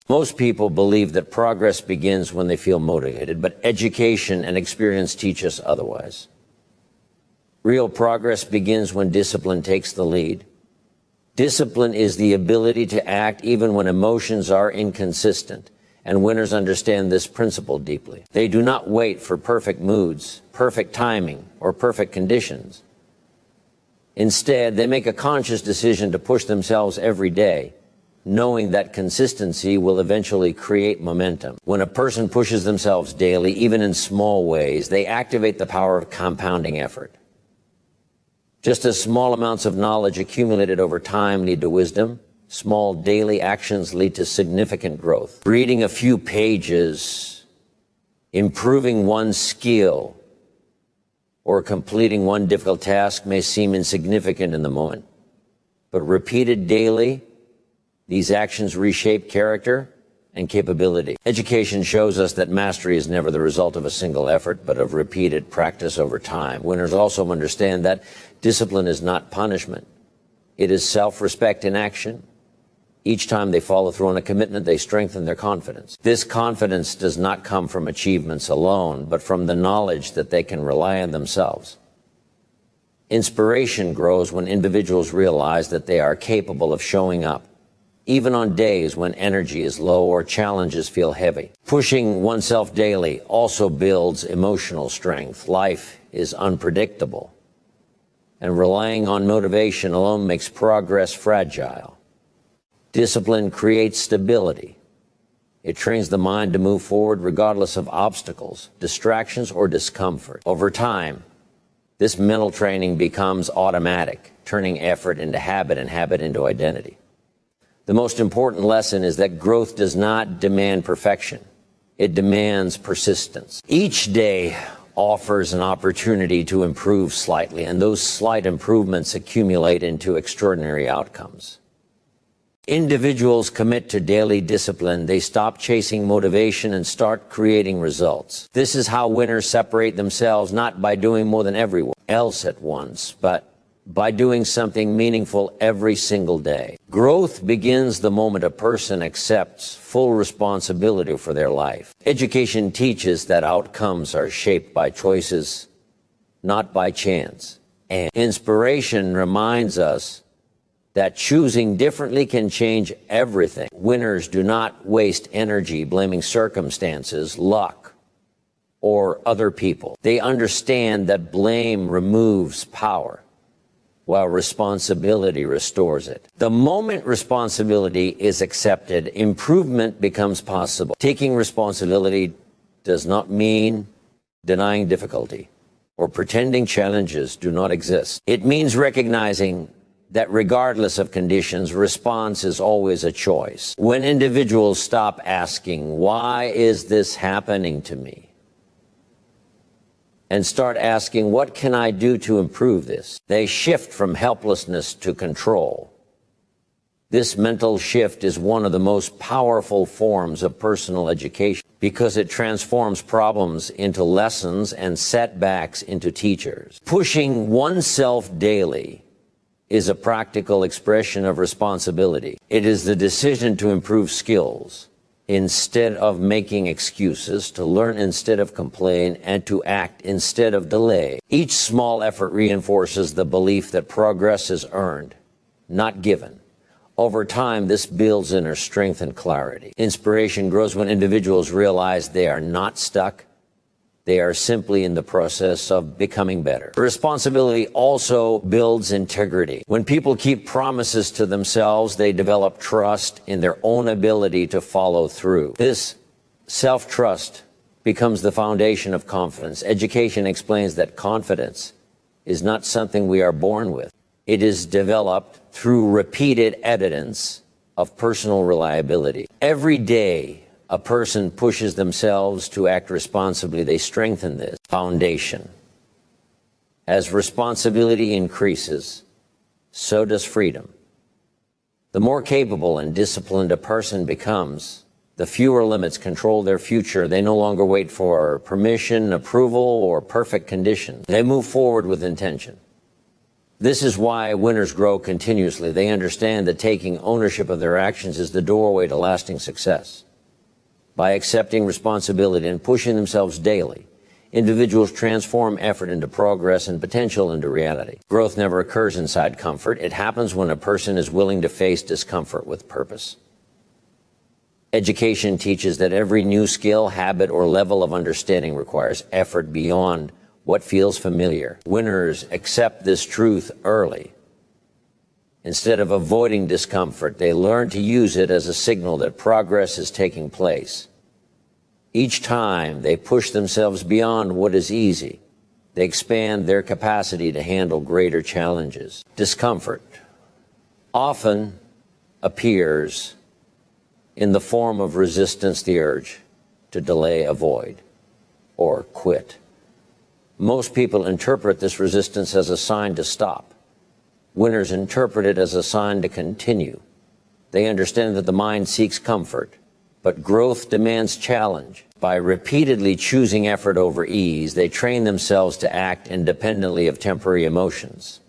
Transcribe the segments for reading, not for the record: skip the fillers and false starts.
Most people believe that progress begins when they feel motivated, but education and experience teach us otherwise. Real progress begins when discipline takes the lead. Discipline is the ability to act even when emotions are inconsistent, and winners understand this principle deeply. They do not wait for perfect moods, perfect timing, or perfect conditions. Instead, they make a conscious decision to push themselves every day, knowing that consistency will eventually create momentum. When a person pushes themselves daily, even in small ways, they activate the power of compounding effort. Just as small amounts of knowledge accumulated over time lead to wisdom, small daily actions lead to significant growth. Reading a few pages, improving one skill, or completing one difficult task may seem insignificant in the moment, but repeated daily, these actions reshape character and capability. Education shows us that mastery is never the result of a single effort, but of repeated practice over time. Winners also understand that discipline is not punishment. It is self-respect in action. Each time they follow through on a commitment, they strengthen their confidence. This confidence does not come from achievements alone, but from the knowledge that they can rely on themselves. Inspiration grows when individuals realize that they are capable of showing up, even on days when energy is low or challenges feel heavy. Pushing oneself daily also builds emotional strength. Life is unpredictable, and relying on motivation alone makes progress fragile. Discipline creates stability. It trains the mind to move forward regardless of obstacles, distractions, or discomfort. Over time, this mental training becomes automatic, turning effort into habit and habit into identity. The most important lesson is that growth does not demand perfection. It demands persistence. Each day offers an opportunity to improve slightly, and those slight improvements accumulate into extraordinary outcomes. Individuals commit to daily discipline. They stop chasing motivation and start creating results. This is how winners separate themselves, not by doing more than everyone else at once, but by doing something meaningful every single day. Growth begins the moment a person accepts full responsibility for their life. Education teaches that outcomes are shaped by choices, not by chance. And inspiration reminds us that choosing differently can change everything. Winners do not waste energy blaming circumstances, luck, or other people. They understand that blame removes power, while responsibility restores it. The moment responsibility is accepted, improvement becomes possible. Taking responsibility does not mean denying difficulty or pretending challenges do not exist. It means recognizing that regardless of conditions, response is always a choice. When individuals stop asking, "Why is this happening to me?" and start asking, "What can I do to improve this?" they shift from helplessness to control. This mental shift is one of the most powerful forms of personal education because it transforms problems into lessons and setbacks into teachers. Pushing oneself daily is a practical expression of responsibility. It is the decision to improve skills instead of making excuses, to learn instead of complain, and to act instead of delay. Each small effort reinforces the belief that progress is earned, not given. Over time, this builds inner strength and clarity. Inspiration grows when individuals realize they are not stuck. They are simply in the process of becoming better. Responsibility also builds integrity. When people keep promises to themselves, they develop trust in their own ability to follow through. This self-trust becomes the foundation of confidence. Education explains that confidence is not something we are born with. It is developed through repeated evidence of personal reliability. Every day, a person pushes themselves to act responsibly. They strengthen this foundation. As responsibility increases, so does freedom. The more capable and disciplined a person becomes, the fewer limits control their future. They no longer wait for permission, approval, or perfect conditions. They move forward with intention. This is why winners grow continuously. They understand that taking ownership of their actions is the doorway to lasting success. By accepting responsibility and pushing themselves daily, individuals transform effort into progress and potential into reality. Growth never occurs inside comfort. It happens when a person is willing to face discomfort with purpose. Education teaches that every new skill, habit, or level of understanding requires effort beyond what feels familiar. Winners accept this truth early. Instead of avoiding discomfort, they learn to use it as a signal that progress is taking place. Each time they push themselves beyond what is easy, they expand their capacity to handle greater challenges. Discomfort often appears in the form of resistance, the urge to delay, avoid, or quit. Most people interpret this resistance as a sign to stop. Winners interpret it as a sign to continue. They understand that the mind seeks comfort, but growth demands challenge. By repeatedly choosing effort over ease, they train themselves to act independently of temporary emotions.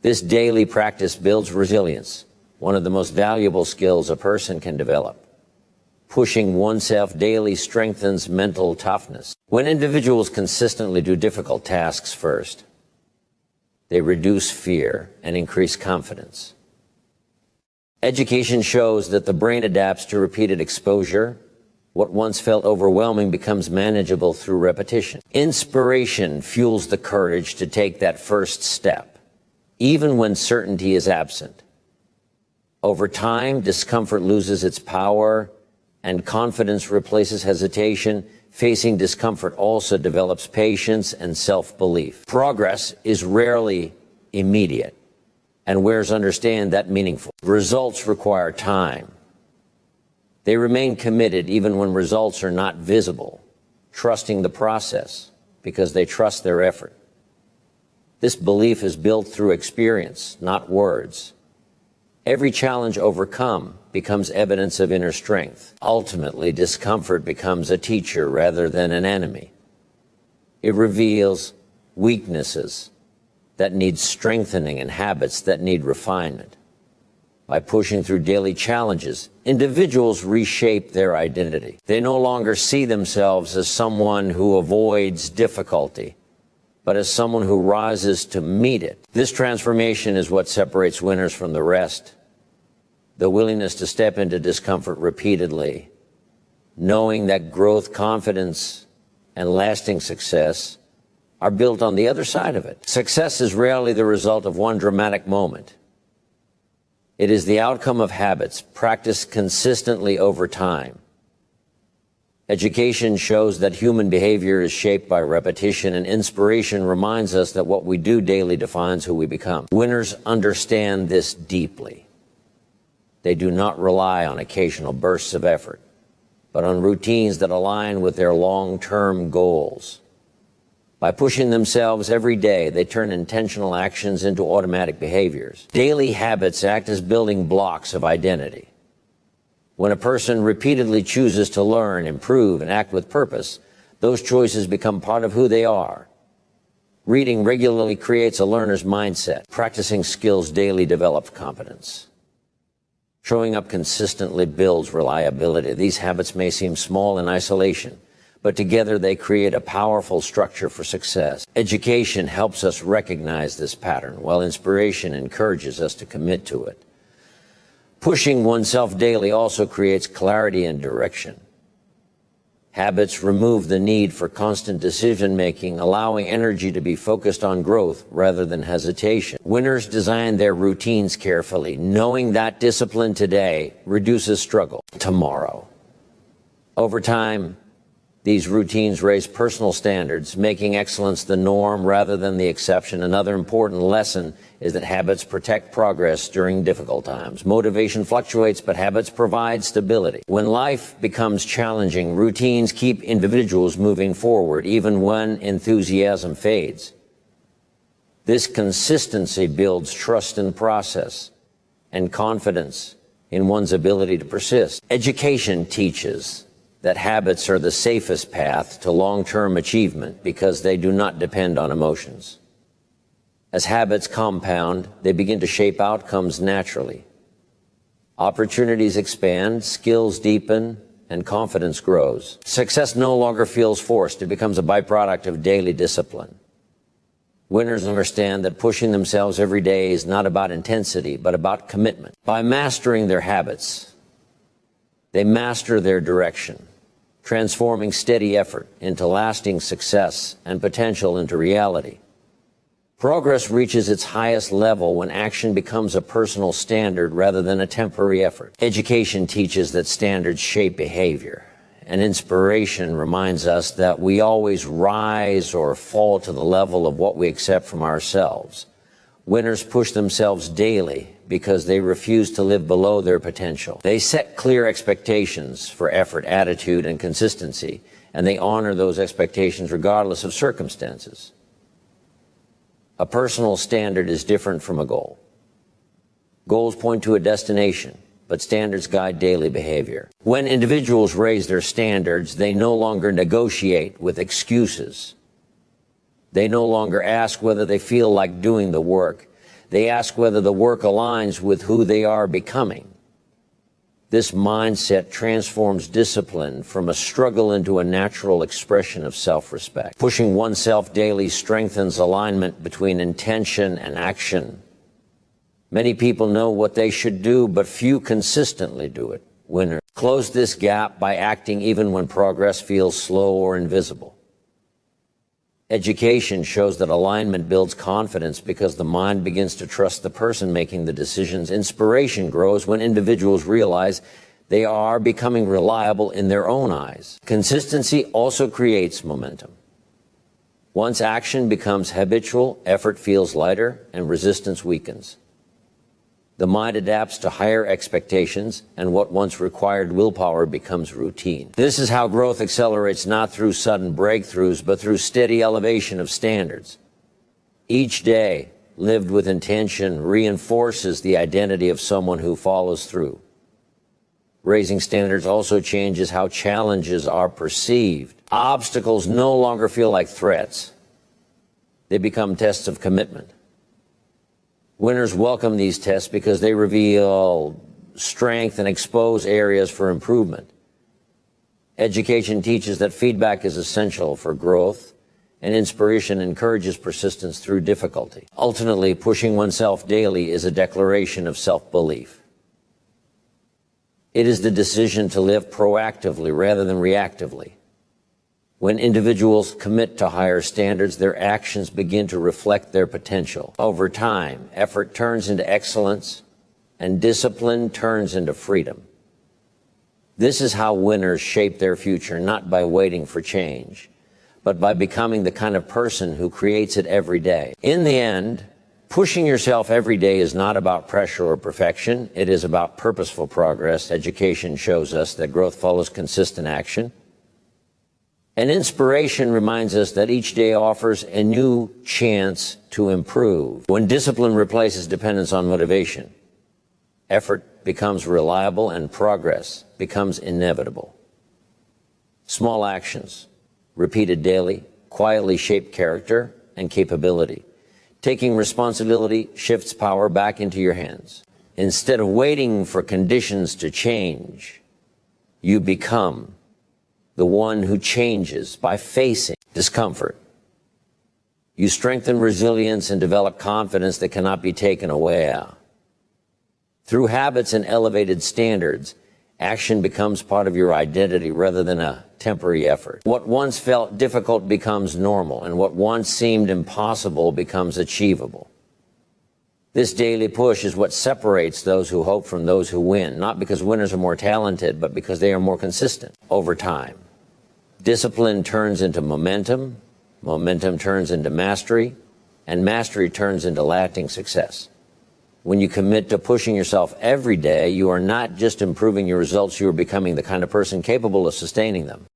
This daily practice builds resilience, one of the most valuable skills a person can develop. Pushing oneself daily strengthens mental toughness. When individuals consistently do difficult tasks first, they reduce fear and increase confidence. Education shows that the brain adapts to repeated exposure. What once felt overwhelming becomes manageable through repetition. Inspiration fuels the courage to take that first step, even when certainty is absent. Over time, discomfort loses its power and confidence replaces hesitation. Facing discomfort also develops patience and self-belief. Progress is rarely immediate, and winners understand that meaningful. Results require time. They remain committed even when results are not visible, trusting the process because they trust their effort. This belief is built through experience, not words. Every challenge overcome becomes evidence of inner strength. Ultimately, discomfort becomes a teacher rather than an enemy. It reveals weaknesses that need strengthening and habits that need refinement. By pushing through daily challenges, individuals reshape their identity. They no longer see themselves as someone who avoids difficulty, but as someone who rises to meet it. This transformation is what separates winners from the rest. The willingness to step into discomfort repeatedly, knowing that growth, confidence, and lasting success are built on the other side of it. Success is rarely the result of one dramatic moment. It is the outcome of habits practiced consistently over time. Education shows that human behavior is shaped by repetition, and inspiration reminds us that what we do daily defines who we become. Winners understand this deeply. They do not rely on occasional bursts of effort, but on routines that align with their long-term goals. By pushing themselves every day, they turn intentional actions into automatic behaviors. Daily habits act as building blocks of identity. When a person repeatedly chooses to learn, improve, and act with purpose, those choices become part of who they are. Reading regularly creates a learner's mindset. Practicing skills daily develops competence. Showing up consistently builds reliability. These habits may seem small in isolation, but together they create a powerful structure for success. Education helps us recognize this pattern, while inspiration encourages us to commit to it. Pushing oneself daily also creates clarity and direction. Habits remove the need for constant decision-making, allowing energy to be focused on growth rather than hesitation. Winners design their routines carefully, knowing that discipline today reduces struggle tomorrow. Over time, these routines raise personal standards, making excellence the norm rather than the exception. Another important lesson is that habits protect progress during difficult times. Motivation fluctuates, but habits provide stability. When life becomes challenging, routines keep individuals moving forward, even when enthusiasm fades. This consistency builds trust in the process and confidence in one's ability to persist. Education teaches that habits are the safest path to long-term achievement because they do not depend on emotions. As habits compound, they begin to shape outcomes naturally. Opportunities expand, skills deepen, and confidence grows. Success no longer feels forced. It becomes a byproduct of daily discipline. Winners understand that pushing themselves every day is not about intensity, but about commitment. By mastering their habits, they master their direction, transforming steady effort into lasting success and potential into reality. Progress reaches its highest level when action becomes a personal standard rather than a temporary effort. Education teaches that standards shape behavior, and inspiration reminds us that we always rise or fall to the level of what we accept from ourselves. Winners push themselves daily because they refuse to live below their potential. They set clear expectations for effort, attitude, and consistency, and they honor those expectations regardless of circumstances. A personal standard is different from a goal. Goals point to a destination, but standards guide daily behavior. When individuals raise their standards, they no longer negotiate with excuses. They no longer ask whether they feel like doing the work. They ask whether the work aligns with who they are becoming. This mindset transforms discipline from a struggle into a natural expression of self-respect. Pushing oneself daily strengthens alignment between intention and action. Many people know what they should do, but few consistently do it. Winners close this gap by acting even when progress feels slow or invisible. Education shows that alignment builds confidence because the mind begins to trust the person making the decisions. Inspiration grows when individuals realize they are becoming reliable in their own eyes. Consistency also creates momentum. Once action becomes habitual, effort feels lighter and resistance weakens. The mind adapts to higher expectations, and what once required willpower becomes routine. This is how growth accelerates, not through sudden breakthroughs, but through steady elevation of standards. Each day, lived with intention, reinforces the identity of someone who follows through. Raising standards also changes how challenges are perceived. Obstacles no longer feel like threats. They become tests of commitment. Winners welcome these tests because they reveal strength and expose areas for improvement. Education teaches that feedback is essential for growth, and inspiration encourages persistence through difficulty. Ultimately, pushing oneself daily is a declaration of self-belief. It is the decision to live proactively rather than reactively. When individuals commit to higher standards, their actions begin to reflect their potential. Over time, effort turns into excellence, and discipline turns into freedom. This is how winners shape their future, not by waiting for change, but by becoming the kind of person who creates it every day. In the end, pushing yourself every day is not about pressure or perfection. It is about purposeful progress. Education shows us that growth follows consistent action. And inspiration reminds us that each day offers a new chance to improve. When discipline replaces dependence on motivation, effort becomes reliable and progress becomes inevitable. Small actions, repeated daily, quietly shape character and capability. Taking responsibility shifts power back into your hands. Instead of waiting for conditions to change, you become the one who changes by facing discomfort. You strengthen resilience and develop confidence that cannot be taken away. Through habits and elevated standards, action becomes part of your identity rather than a temporary effort. What once felt difficult becomes normal, and what once seemed impossible becomes achievable. This daily push is what separates those who hope from those who win, not because winners are more talented, but because they are more consistent over time. Discipline turns into momentum, momentum turns into mastery, and mastery turns into lasting success. When you commit to pushing yourself every day, you are not just improving your results, you are becoming the kind of person capable of sustaining them.